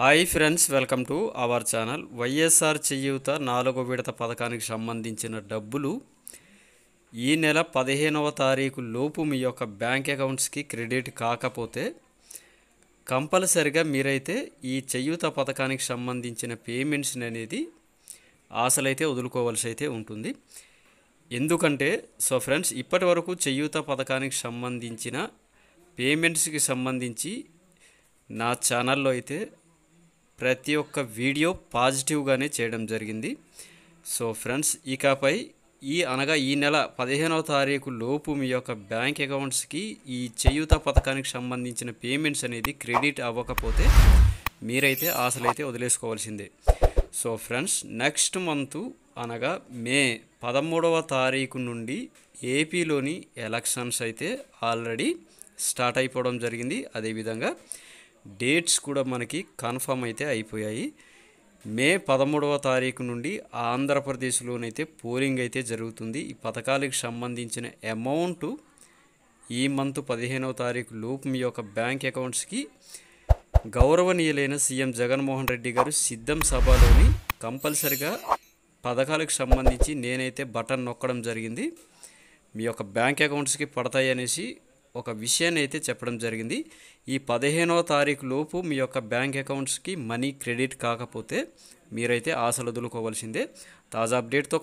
Hi friends, welcome to our channel. YSR చేయూత 4వ విడత పథకానికి సంబంధించిన డబ్బులు ఈ నెల 15వ తారీఖు లోపు మీ యొక్క బ్యాంక్ అకౌంట్స్కి క్రెడిట్ కాకపోతే కంపల్సరిగా మీరైతే ఈ చేయూత పథకానికి సంబంధించిన పేమెంట్స్ అనేది ఆశలైతే వదులుకోవాల్సి అయితే ఉంటుంది. ఎందుకంటే ఫ్రెండ్స్, ఇప్పటి వరకు చేయూత పథకానికి సంబంధించిన పేమెంట్స్కి సంబంధించి నా ఛానల్లో అయితే ప్రతి ఒక్క వీడియో పాజిటివ్గానే చేయడం జరిగింది. ఫ్రెండ్స్, ఇకపై ఈ నెల 15వ తారీఖు లోపు మీ యొక్క బ్యాంక్ అకౌంట్స్కి ఈ చేయూత పథకానికి సంబంధించిన పేమెంట్స్ అనేది క్రెడిట్ అవ్వకపోతే మీరైతే ఆశలైతే వదిలేసుకోవాల్సిందే. ఫ్రెండ్స్, నెక్స్ట్ మంత్ అనగా మే 13వ తారీఖు నుండి ఏపీలోని ఎలక్షన్స్ అయితే ఆల్రెడీ స్టార్ట్ అయిపోవడం జరిగింది. అదేవిధంగా డేట్స్ కూడా మనకి కన్ఫర్మ్ అయితే అయిపోయాయి. మే 13వ తారీఖు నుండి ఆంధ్రప్రదేశ్లోనైతే పోలింగ్ అయితే జరుగుతుంది. ఈ పథకాలకు సంబంధించిన అమౌంట్ ఈ మంత్ 15వ తారీఖు లోపు మీ యొక్క బ్యాంక్ అకౌంట్స్కి గౌరవనీయులైన సీఎం జగన్మోహన్ రెడ్డి గారు సిద్ధం సభలోని కంపల్సరిగా పథకాలకు సంబంధించి నేనైతే బటన్ నొక్కడం జరిగింది. మీ యొక్క బ్యాంక్ అకౌంట్స్కి పడతాయి అనేసి ఒక విషయాన్ని అయితే చెప్పడం జరిగింది. ఈ 15వ తారీఖు లోపు మీ యొక్క బ్యాంక్ అకౌంట్స్కి మనీ క్రెడిట్ కాకపోతే మీరైతే ఆశలు వదులుకోవాల్సిందే. తాజా అప్డేట్తో